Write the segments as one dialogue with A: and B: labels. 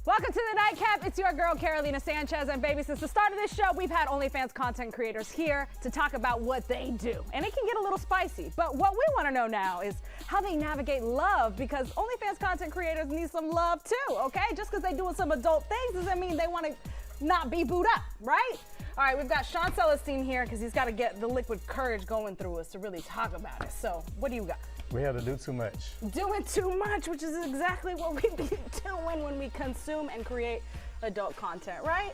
A: Welcome to the Nightcap. It's your girl, Carolina Sanchez. And baby, since the start of this show, we've had OnlyFans content creators here to talk about what they do. And it can get a little spicy. But what we want to know now is how they navigate love, because OnlyFans content creators need some love too, okay? Just because they're doing some adult things doesn't mean they want to not be booed up, right? All right, we've got Sean Celestine here because he's got to get the liquid courage going through us to really talk about it. So what do you got?
B: We had to do too much.
A: Doing too much, which is exactly what we be doing when we consume and create adult content, right?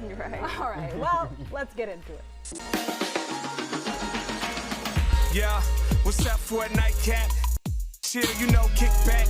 C: You're right.
A: All right, well, let's get into it.
D: Yeah, what's up for a nightcap? Chill, you know, kick back.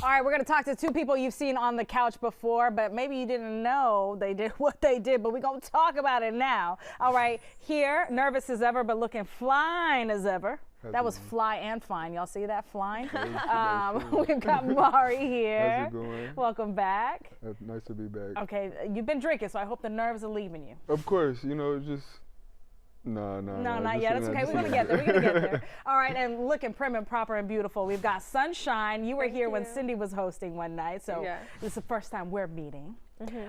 A: All right, we're gonna talk to two people you've seen on the couch before, but maybe you didn't know they did what they did, but we're gonna talk about it now. All right, here, nervous as ever, but looking fine as ever. That was fly and fine. Y'all see that flying? We've got Mari here.
E: How's it going?
A: Welcome back.
E: Nice to be back.
A: Okay, you've been drinking, so I hope the nerves are leaving you.
E: Of course, you know, just no,
A: not yet. That's okay. We're gonna get there. We're gonna get there. All right, and looking prim and proper and beautiful. We've got Sunshine. You were here when Cindy was hosting one night, so this is the first time we're meeting.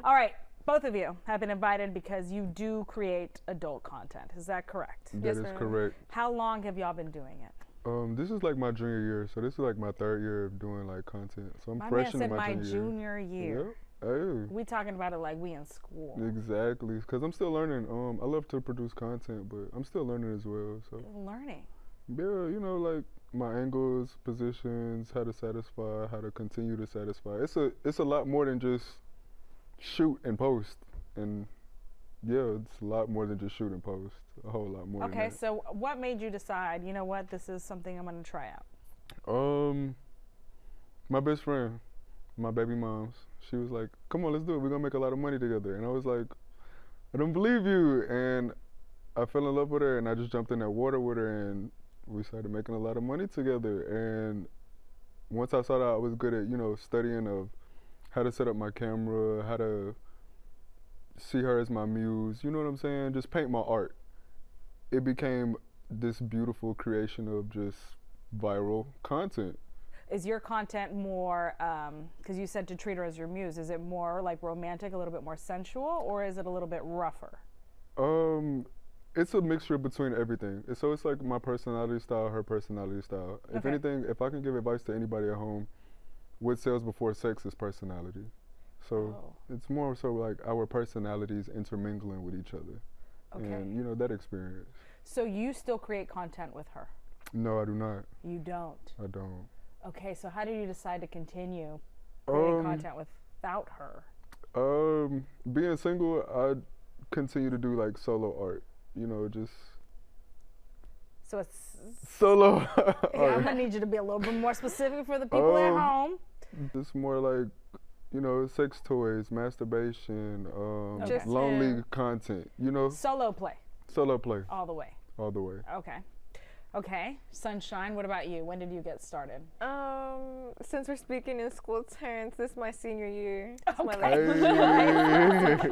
A: All right. Both of you have been invited because you do create adult content. Is that correct?
E: That is correct.
A: How long have y'all been doing it?
E: This is like my junior year, so this is like my third year of doing like content. So I'm fresh in my
A: junior year.
E: Yeah. Hey.
A: We talking about it like we in school.
E: Exactly, because I'm still learning. I love to produce content, but I'm still learning as well. So
A: learning.
E: Yeah, you know, like my angles, positions, how to satisfy, how to continue to satisfy. It's a lot more than just shoot and post, and yeah, it's a lot more than just shoot and post. A whole lot more.
A: Okay, so what made you decide, you know what, this is something I'm gonna try out?
E: My best friend, my baby mom's, she was like, come on, let's do it, we're gonna make a lot of money together. And I was like, I don't believe you. And I fell in love with her, and I just jumped in that water with her, and we started making a lot of money together. And once I saw that I was good at, you know, studying of how to set up my camera, how to see her as my muse, you know what I'm saying? Just paint my art. It became this beautiful creation of just viral content.
A: Is your content more, because you said to treat her as your muse, is it more like romantic, a little bit more sensual, or is it a little bit rougher?
E: It's a mixture between everything. So it's like my personality style, her personality style. If anything, if I can give advice to anybody at home, what sells before sex is personality. So it's more so like our personalities intermingling with each other. And you know, that experience.
A: So you still create content with her?
E: No, I do not.
A: You don't?
E: I don't.
A: Okay, so how did you decide to continue creating content without her?
E: Being single, I continue to do like solo art, you know, just
A: so it's
E: solo
A: art. I'm
E: art.
A: gonna need you to be a little bit more specific for the people at home.
E: It's more like, you know, sex toys, masturbation, lonely content, you know.
A: Solo play.
E: Solo play.
A: All the way.
E: All the way.
A: Okay. Sunshine, what about you? When did you get started?
C: Since we're speaking in school terms, this is my senior year.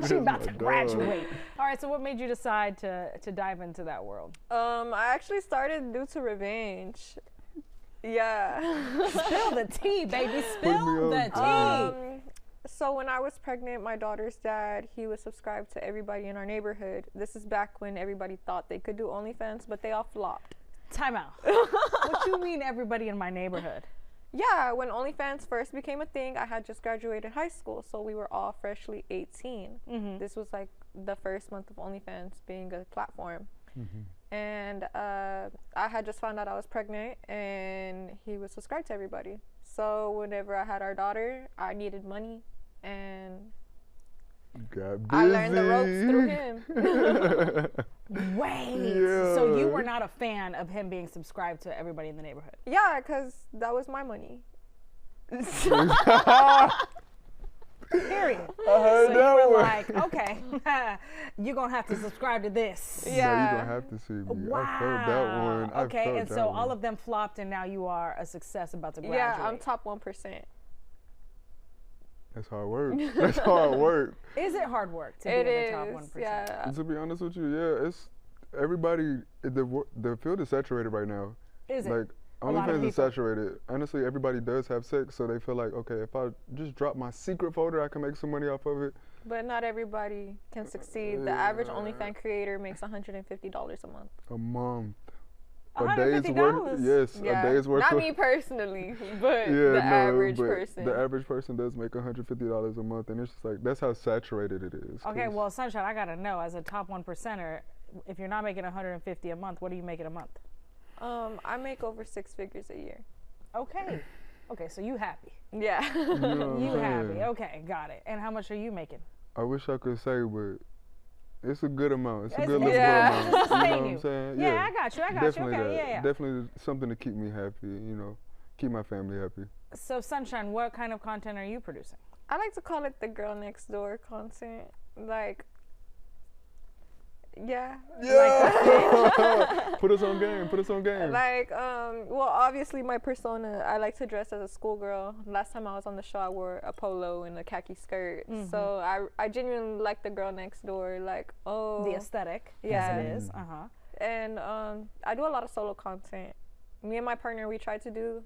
A: She's about to graduate. All right, so what made you decide to dive into that world?
C: I actually started due to revenge. Yeah.
A: Spill the tea, baby. Spill the tea.
C: So when I was pregnant, my daughter's dad, he was subscribed to everybody in our neighborhood. This is back when everybody thought they could do OnlyFans, but they all flopped.
A: Time out. What you mean everybody in my neighborhood?
C: Yeah, when OnlyFans first became a thing, I had just graduated high school, so we were all freshly 18. This was like the first month of OnlyFans being a platform. And I had just found out I was pregnant, and he was subscribed to everybody. So whenever I had our daughter, I needed money, and I learned the ropes through him.
A: Wait, so you were not a fan of him being subscribed to everybody in the neighborhood?
C: Yeah, because that was my money.
A: Period. So you were like, okay, you're going to have to subscribe to this.
E: Yeah, you're going to have to see me.
A: Wow.
E: I felt that one.
A: Okay, and so all of them flopped, and now you are a success about to graduate.
C: Yeah, I'm top 1%.
E: That's hard work. That's hard work.
A: Is it hard work to be in the top 1%?
C: Yeah.
E: To be honest with you, yeah, it's everybody. The field is saturated right now.
A: Is it?
E: Like
A: lot of
E: OnlyFans is
A: people.
E: saturated. Honestly, everybody does have sex, so they feel like, okay, if I just drop my secret folder, I can make some money off of it.
C: But not everybody can succeed. The average OnlyFans creator makes $150 a month.
E: A month. A
A: $150?
E: day's worth. Yes,
C: Yeah.
E: a day's worth.
C: Not
E: of,
C: me personally, but
E: yeah,
C: the average
E: but
C: person.
E: The average person does make $150 a month, and it's just like that's how saturated it is.
A: Okay,
E: 'cause
A: well, Sunshine, I gotta know, as a top 1%er, if you're not making $150 a month, what are you making a month?
C: I make over 6 figures a year.
A: Okay. Okay, so you happy.
C: Yeah.
E: you know what
A: You
E: I'm
A: happy.
E: saying?
A: Okay, got it. And how much are you making?
E: I wish I could say, but it's a good amount. It's a
A: It's-
E: good
A: it's-
E: little
C: yeah.
E: amount. You know
A: Sustain
E: what
A: you.
E: I'm saying?
A: Yeah, I got you. I got
E: definitely
A: you. Okay,
E: that.
A: yeah, yeah.
E: Definitely something to keep me happy. You know, keep my family happy.
A: So, Sunshine, what kind of content are you producing?
C: I like to call it the girl next door content. Like, yeah.
E: Yeah. Put us on game. Put us on game.
C: Like, well, obviously my persona, I like to dress as a schoolgirl. Last time I was on the show, I wore a polo and a khaki skirt. So I genuinely like the girl next door. Like, oh.
A: The aesthetic,
C: Yeah.
A: as it is. Uh-huh.
C: And I do a lot of solo content. Me and my partner, we try to do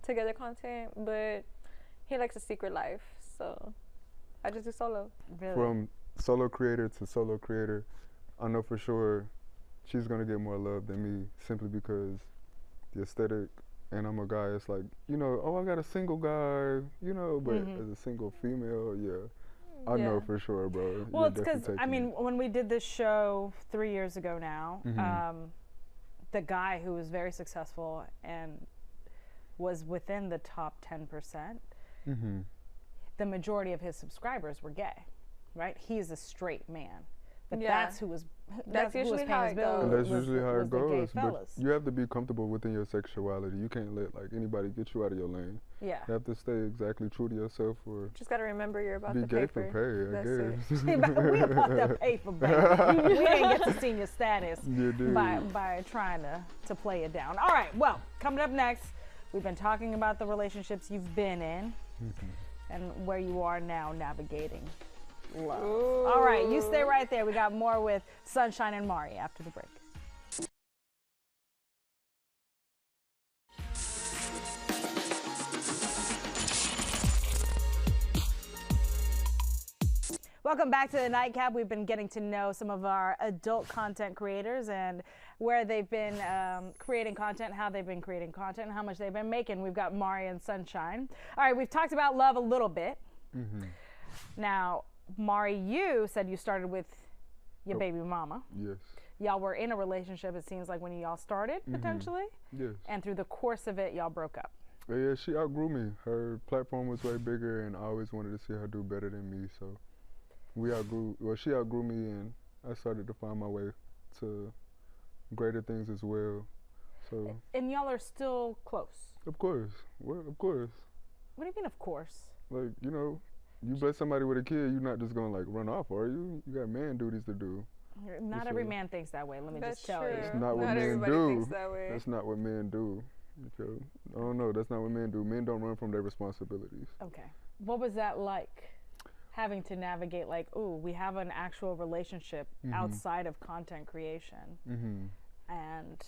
C: together content, but he likes a secret life. So I just do solo.
A: Really?
E: From solo creator to solo creator, I know for sure she's gonna get more love than me simply because the aesthetic, and I'm a guy. It's like, you know, oh, I got a single guy, you know, but as a single female, yeah, I know for sure, bro.
A: Well,
E: You're
A: it's because,
E: definitely
A: I
E: taking
A: mean, when we did this show 3 years ago now, the guy who was very successful and was within the top 10%, the majority of his subscribers were gay, right? He's a straight man. But
C: Yeah.
A: that's who was
C: That's
A: who was
C: usually
A: paying
C: how
A: his
C: it
A: bills
C: goes.
E: And that's
A: was
E: usually
A: the-
E: how
A: was
E: it
A: the gay
E: goes. But
A: fellas.
E: you have to be comfortable within your sexuality. You can't let like anybody get you out of your lane.
A: Yeah.
E: You have to stay exactly true to yourself or
C: Just gotta remember you're about
E: be
C: to
E: gay
C: pay
E: for
C: for.
E: pay, I
C: That's
E: guess.
A: We about to pay for baby. We didn't get to senior status
E: You did.
A: by trying to play it down. All right, well, coming up next, we've been talking about the relationships you've been in and where you are now navigating love. All right, you stay right there. We got more with Sunshine and Mari after the break. Welcome back to the Nightcap. We've been getting to know some of our adult content creators and where they've been creating content, how they've been creating content, and how much they've been making. We've got Mari and Sunshine. All right, we've talked about love a little bit. Now, Mari, you said you started with your baby mama.
E: Yes.
A: Y'all were in a relationship, it seems like, when y'all started, potentially.
E: Yes.
A: And through the course of it, y'all broke up.
E: But yeah, she outgrew me. Her platform was way bigger, and I always wanted to see her do better than me. So she outgrew me, and I started to find my way to greater things as well. So
A: And y'all are still close.
E: of course, of course,
A: What do you mean, of course?
E: like, you know, you bless somebody with a kid, you're not just gonna like run off, are you? You got man duties to do.
A: Not
E: Yes,
A: every
E: sir.
A: man thinks that way, let me
C: That's
A: just tell
C: true.
A: you.
E: It's not what men
C: everybody
E: do.
C: thinks that way.
E: That's not what men do. You feel? I don't know. That's not what men do. Men don't run from their responsibilities.
A: Okay. What was that like, having to navigate, like, ooh, we have an actual relationship outside of content creation? And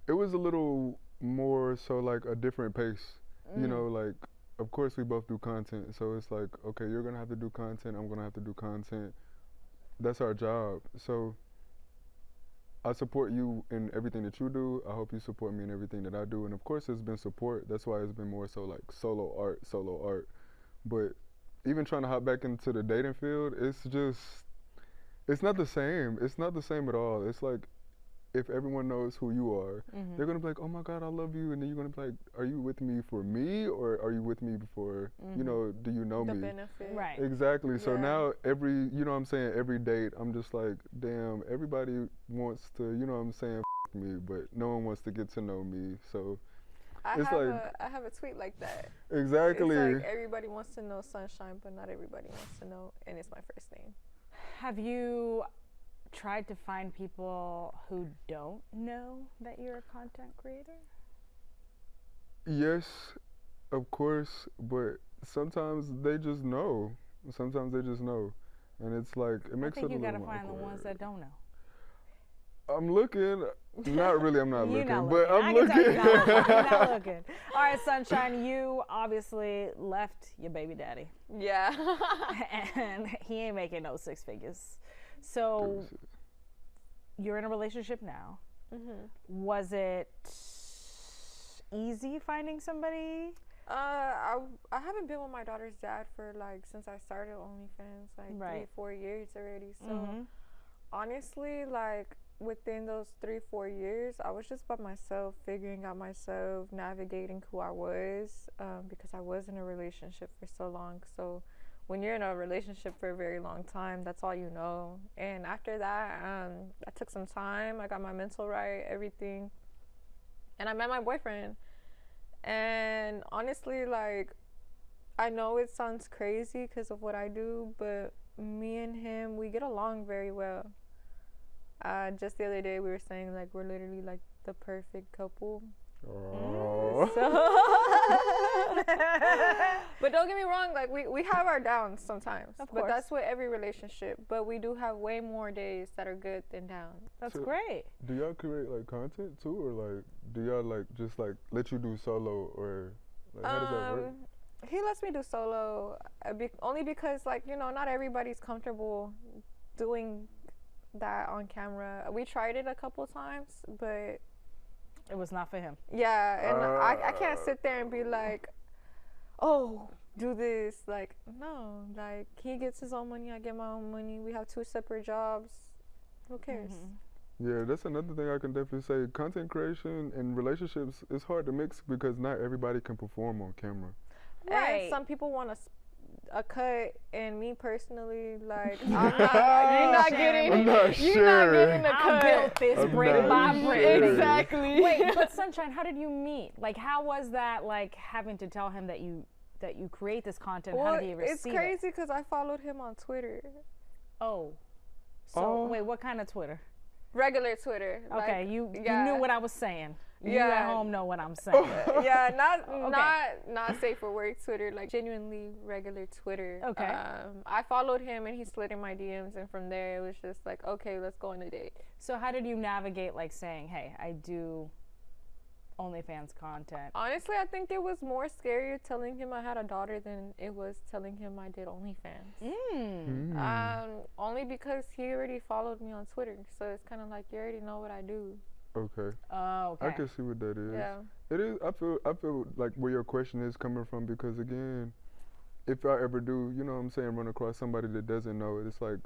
E: It was a little more so like a different pace. You know, like, of course we both do content. So it's like, okay, you're going to have to do content. I'm going to have to do content. That's our job. So I support you in everything that you do. I hope you support me in everything that I do. And of course there's been support. That's why it's been more so like solo art. But even trying to hop back into the dating field, it's not the same. It's not the same at all. It's like, if everyone knows who you are, they're gonna be like, oh my God, I love you. And then you're gonna be like, are you with me for me, or are you with me for, you know, do you know
C: The
E: me?
C: benefit.
A: right.
E: Exactly. So
C: Yeah.
E: now you know what I'm saying, every date, I'm just like, damn, everybody wants to, you know what I'm saying, me, but no one wants to get to know me. So
C: I
E: It's
C: have a tweet like that.
E: exactly.
C: It's like everybody wants to know Sunshine, but not everybody wants to know, and it's my first name.
A: Have you tried to find people who don't know that you're a content creator?
E: Yes, of course, but sometimes they just know. Sometimes they just know. And it's like, it
A: I
E: makes it
A: think
E: a
A: you
E: little
A: gotta find the ones
E: awkward.
A: that don't know.
E: I'm looking. Not really, I'm not
A: You're
E: looking,
A: not
E: but
A: looking.
E: I'm
A: I can tell
E: looking.
A: you're not looking. You're not looking. All right, Sunshine, you obviously left your baby daddy.
C: Yeah.
A: And he ain't making no six figures. So you're in a relationship now. Was it easy finding somebody?
C: I haven't been with my daughter's dad for like since I started OnlyFans, like 3-4 years already. So honestly, like within those 3-4 years, I was just by myself, figuring out myself, navigating who I was, because I was in a relationship for so long. So when you're in a relationship for a very long time, that's all you know. And after that, I took some time. I got my mental right, everything, and I met my boyfriend. And honestly, like, I know it sounds crazy because of what I do, but me and him, we get along very well. Just the other day, we were saying, like, we're literally, like, the perfect couple.
E: Oh.
C: But don't get me wrong, like, we have our downs sometimes.
A: Of
C: but
A: course.
C: that's with every relationship. But we do have way more days that are good than down.
A: That's
E: So-
A: great.
E: Do y'all create like content too, or like do y'all like just like let you do solo, or like how does that work?
C: He lets me do solo only because, like, you know, not everybody's comfortable doing that on camera. We tried it a couple times, but
A: It was not for him.
C: yeah, and I can't sit there and be like, oh, do this. Like, no, like, he gets his own money, I get my own money. We have 2 separate jobs. Who cares?
E: Yeah, that's another thing I can definitely say. Content creation and relationships is hard to mix because not everybody can perform on camera.
A: Right.
C: And some people want a cut, and me personally, like, you're not getting
E: I'm not
C: you're
E: sure.
C: not getting a
A: I
C: cut.
A: built this
E: I'm
A: brick
E: not
A: by
E: sure.
A: brick.
C: Exactly.
A: Wait, but Sunshine, how did you meet? Like, how was that, like, having to tell him that you create this content?
C: Well,
A: how did he receive
C: it's crazy because I followed him on Twitter,
A: it? Oh. So,
E: Oh.
A: wait, what kind of Twitter?
C: regular Twitter.
A: Okay,
C: like,
A: you
C: yeah.
A: knew what I was saying. You
C: Yeah.
A: at home know what I'm saying.
C: Yeah,
A: Okay.
C: not safe for work Twitter, like genuinely regular Twitter.
A: Okay.
C: I followed him and he slid in my DMs, and from there it was just like, okay, let's go on a date.
A: So how did you navigate, like, saying, hey, I do OnlyFans content?
C: Honestly, I think it was more scarier telling him I had a daughter than it was telling him I did OnlyFans. Only because he already followed me on Twitter, so it's kind of like, you already know what I do.
E: Okay.
A: Oh, okay.
E: I can see what that is.
C: Yeah.
E: It is. I feel like where your question is coming from, because again, if I ever do, you know what I'm saying, run across somebody that doesn't know it, it's like,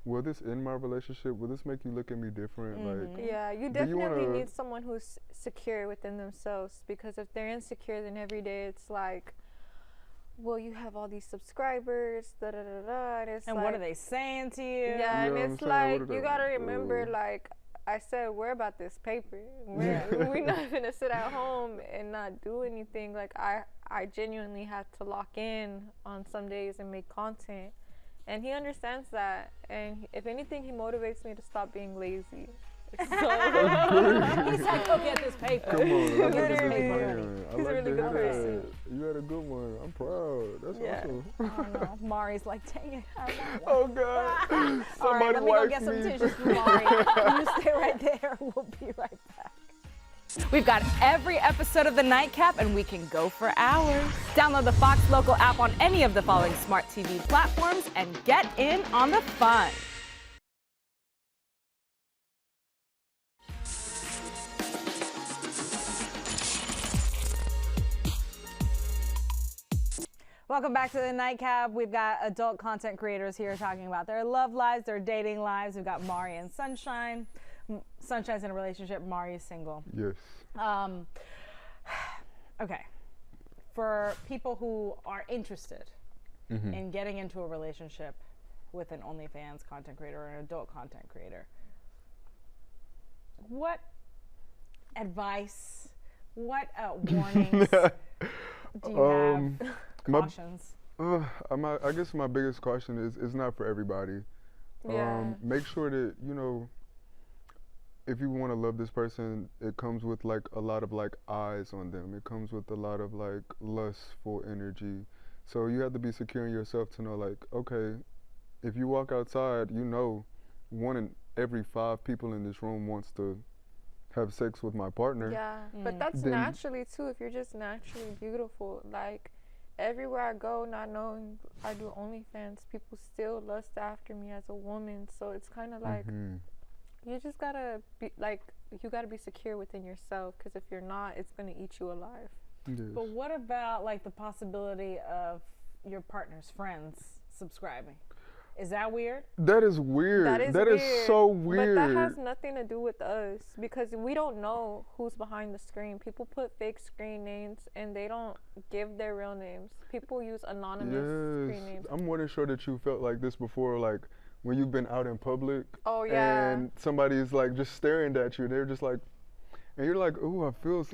E: will this end my relationship? Will this make you look at me different? Like,
C: Yeah, you
E: Do you
C: definitely
E: wanna-
C: need someone who's secure within themselves, because if they're insecure, then every day it's like, well, you have all these subscribers, da da da da, and it's
A: And
C: like,
A: what are they saying to you?
C: Yeah, and
E: Yeah, I'm
C: it's
E: saying,
C: like,
E: what are
C: you
E: they-
C: gotta remember, like I said, we're about this paper. We're not gonna sit at home and not do anything. Like, I genuinely have to lock in on some days and make content, and he understands that. And if anything, he motivates me to stop being lazy. So,
A: He's like, go get this paper.
E: come on, let's look at this
C: Literally.
E: man. I
C: He's a
E: like
C: really
E: to
C: good
E: hear
C: person.
E: that. You had a good one. I'm proud. That's
C: Yeah.
E: awesome.
A: Oh, no. Mari's like, dang it. I want one.
E: Oh God.
A: All right,
E: Somebody
A: let me go
E: wipe
A: get some
E: me.
A: tissues from Mari. You stay right there. We'll be right back. We've got every episode of The Nightcap, and we can go for hours. Download the Fox Local app on any of the following smart TV platforms and get in on the fun. Welcome back to The Nightcap. We've got adult content creators here talking about their love lives, their dating lives. We've got Mari and Sunshine. Sunshine's in a relationship. Mari is single.
E: Yes.
A: Okay. For people who are interested in getting into a relationship with an OnlyFans content creator or an adult content creator, what advice, what warnings do you have? Cautions.
E: I guess my biggest caution is it's not for everybody.
C: Yeah.
E: Make sure that, you know, if you want to love this person, it comes with like a lot of like eyes on them. It comes with a lot of like lustful energy. So you have to be secure in yourself to know, like, okay, if you walk outside, you know, 1 in every 5 people in this room wants to have sex with my partner.
C: Yeah, but that's
E: Then-
C: naturally too. If you're just naturally beautiful, like everywhere I go, not knowing I do OnlyFans, people still lust after me as a woman. So it's kind of like you just gotta be like, you gotta be secure within yourself, because if you're not, it's gonna eat you alive.
E: Yes.
A: But what about like the possibility of your partner's friends subscribing? Is that weird?
E: That is weird.
C: That is
E: That
C: weird.
E: is so weird.
C: But that has nothing to do with us, because we don't know who's behind the screen. People put fake screen names and they don't give their real names. People use anonymous screen names.
E: I'm more than sure that you felt like this before, like when you've been out in public.
C: Oh, yeah.
E: And somebody's like just staring at you. They're just like, and you're like, ooh, I feel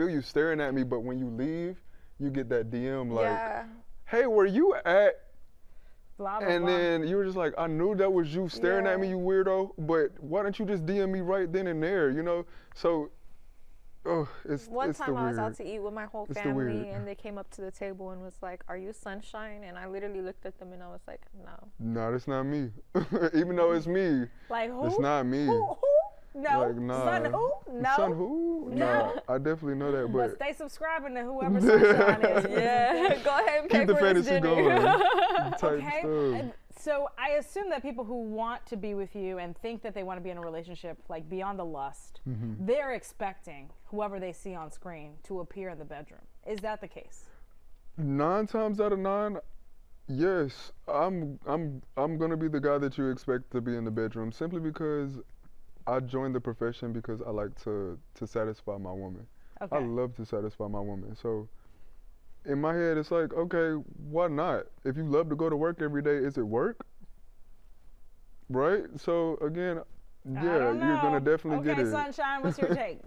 E: you staring at me. But when you leave, you get that DM like,
C: Yeah.
E: hey, where you at?
A: Blah, blah,
E: And
A: blah.
E: then you were just like, I knew that was you staring at me, you weirdo. But why don't you just DM me right then and there, you know? So, it's
C: One
E: it's the
C: time I was
E: weird.
C: out to eat with my whole
E: It's the
C: family,
E: weird.
C: and they came up to the table and was like, "Are you Sunshine?" And I literally looked at them and I was like, "No."
E: No, that's not me. Even though it's me,
A: Like who?
E: it's not me.
A: Who? No.
E: Like, nah.
A: Son who? No.
E: Son who?
A: No.
E: No, I definitely know that,
A: But
E: but
A: stay subscribing to whoever Sunshine is.
C: Yeah, go ahead and pay
E: keep the
C: for this
E: fantasy
C: dinner.
E: going. Type
A: Okay.
E: stuff.
A: And so I assume that people who want to be with you and think that they want to be in a relationship, like beyond the lust, they're expecting whoever they see on screen to appear in the bedroom. Is that the case?
E: 9 times out of 9, yes, I'm gonna be the guy that you expect to be in the bedroom, simply because I joined the profession because I like to satisfy my woman.
A: Okay.
E: I love to satisfy my woman. So in my head, it's like, okay, why not? If you love to go to work every day, is it work? Right? So again,
A: I
E: yeah,
A: don't
E: you're gonna
A: know.
E: definitely get
A: Okay,
E: it.
A: Sunshine, what's your take?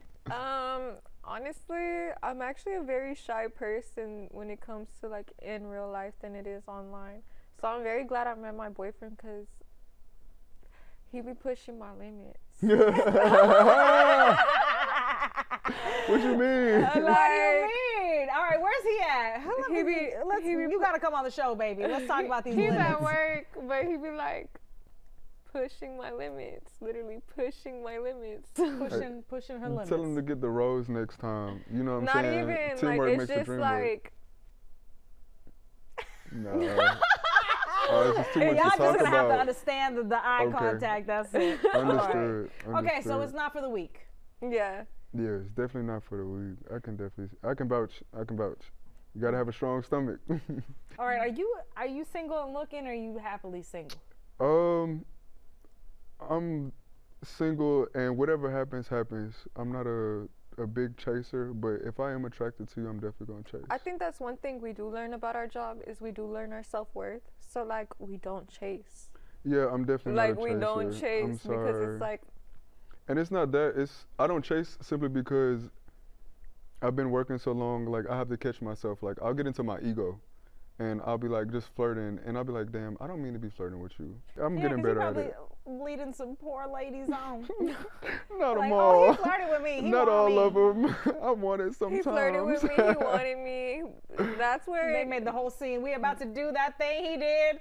C: Honestly, I'm actually a very shy person when it comes to like in real life than it is online. So I'm very glad I met my boyfriend, because he be pushing my limits.
E: What you mean?
A: What do you mean? All right, where's he at? You gotta come on the show, baby. Let's talk about these
C: He's
A: limits.
C: at work, but he be like pushing my limits, literally pushing my limits.
A: Pushing her limits.
E: Tell him to get the rose next time. You know what I'm
C: Not
E: saying?
C: even like,
E: Teamwork
C: it's
E: makes the
C: just
E: dream work.
C: like
E: Nah. Oh, this is too much
A: Y'all
E: to
A: just
E: talk
A: gonna have to
E: about.
A: understand the eye
E: Okay.
A: contact. That's it.
E: Understood.
A: Okay, so
E: understood.
A: it's not for the weak.
C: yeah.
E: Yeah, it's definitely not for the weak. I can vouch. You gotta have a strong stomach.
A: All right, are you single and looking, or are you happily single?
E: I'm single, and whatever happens, happens. I'm not a big chaser, but if I am attracted to you, I'm definitely gonna chase.
C: I think that's one thing we do learn about our job, is we do learn our self-worth. So like we don't chase.
E: Yeah, I'm definitely
C: Like
E: not a
C: we
E: chaser.
C: don't
E: I'm
C: chase because
E: sorry.
C: it's like,
E: And it's not that. I don't chase simply because I've been working so long. Like I have to catch myself. Like I'll get into my ego, and I'll be like just flirting, and I'll be like, damn, I don't mean to be flirting with you. I'm getting better at
A: probably
E: it.
A: leading some poor ladies on.
E: Not
A: Like,
E: them
A: oh,
E: all.
A: he flirted with me. He
E: Not
A: want
E: all
A: me.
E: of them. I want it
C: he
E: sometimes.
C: flirted with me, he wanted me. That's where
A: They made the whole scene. We about to do that thing he did.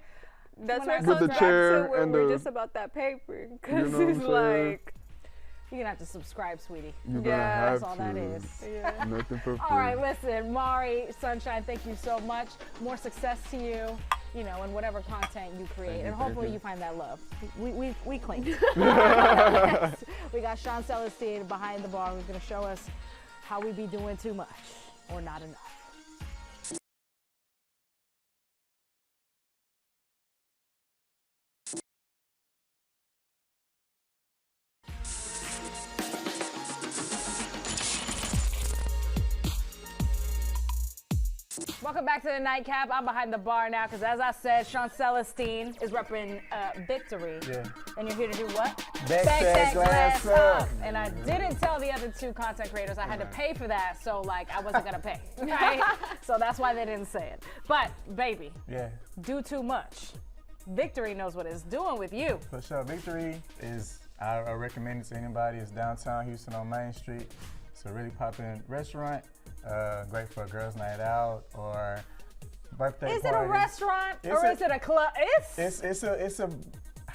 C: that's where it
E: With
C: comes
E: the
C: back
E: chair
C: to where
E: and
C: we're
E: the-
C: just about that paper.
E: You
C: Because
E: know what
C: it's
E: I'm saying?
C: like,
A: You're gonna have to subscribe, sweetie.
E: You're gonna
C: Yeah,
E: have
A: That's all
E: to.
A: that is.
C: yeah.
E: Nothing for free.
A: All right, listen, Mari, Sunshine, thank you so much. More success to you, you know, in whatever content you create.
E: you,
A: And
E: thank
A: hopefully
E: you.
A: you find that love. We clean. We got Sean Celestine behind the bar who's gonna show us how we be doing too much or not enough. Welcome back to the Nightcap. I'm behind the bar now because, as I said, Sean Celestine is repping Victory.
B: Yeah.
A: And you're here to do what?
B: Back that glass up.
A: And I didn't tell the other two content creators I had to pay for that, so like I wasn't gonna pay, right? So that's why they didn't say it. But baby,
B: Yeah,
A: do too much. Victory knows what it's doing with you.
B: for sure. Victory is, I recommend it to anybody. It's downtown Houston on Main Street. It's a really popular restaurant. Great for a girls' night out or birthday
A: Is it a
B: party.
A: restaurant
B: It's
A: or
B: a-
A: is it a club?
B: It's a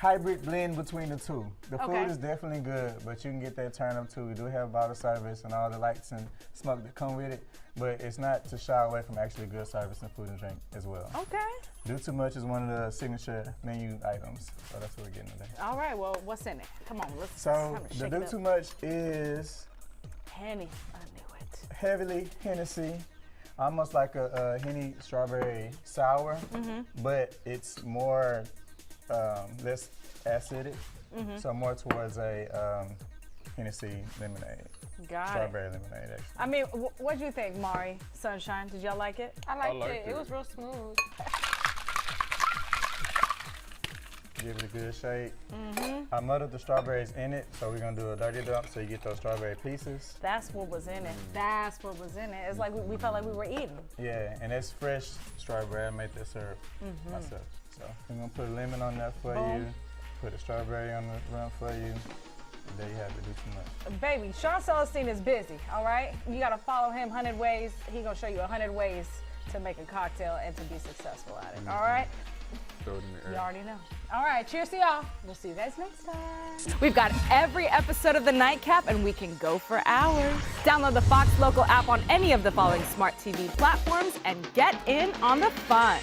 B: hybrid blend between the two. The
A: Okay.
B: food is definitely good, but you can get that turn up too. We do have bottle service and all the lights and smoke that come with it, but it's not to shy away from actually good service and food and drink as well.
A: Okay.
B: Do Too Much is one of the signature menu items, so that's what we're getting today.
A: All right, well, what's in it? Come on, let's
B: So
A: kinda
B: the
A: shake
B: Do
A: it up.
B: Too Much is
A: Henny, I knew it.
B: heavily Hennessy, almost like a Henny strawberry sour, but it's more less acidic, so more towards a Hennessy lemonade,
A: Got it.
B: strawberry lemonade actually.
A: I mean, what'd you think, Mari, Sunshine? Did y'all like it?
C: I liked
E: liked
C: it.
E: it.
C: It was real smooth.
B: Give it a good shake. I muddled the strawberries in it, so we're gonna do a dirty dump so you get those strawberry pieces.
A: That's what was in it. That's what was in it. It's like we felt like we were eating.
B: Yeah, and it's fresh strawberry. I made that syrup myself. So we're gonna put a lemon on there for
A: Boom.
B: you, put a strawberry on the run for you. And there you have it. Do Too Much.
A: Baby, Sean Celestine is busy, all right? You gotta follow him 100 ways. He gonna show you 100 ways to make a cocktail and to be successful at it, all right?
E: Throw it in the air.
A: You already know. All right, cheers to y'all. We'll see you guys next time. We've got every episode of the Nightcap, and we can go for hours. Download the Fox Local app on any of the following smart TV platforms and get in on the fun.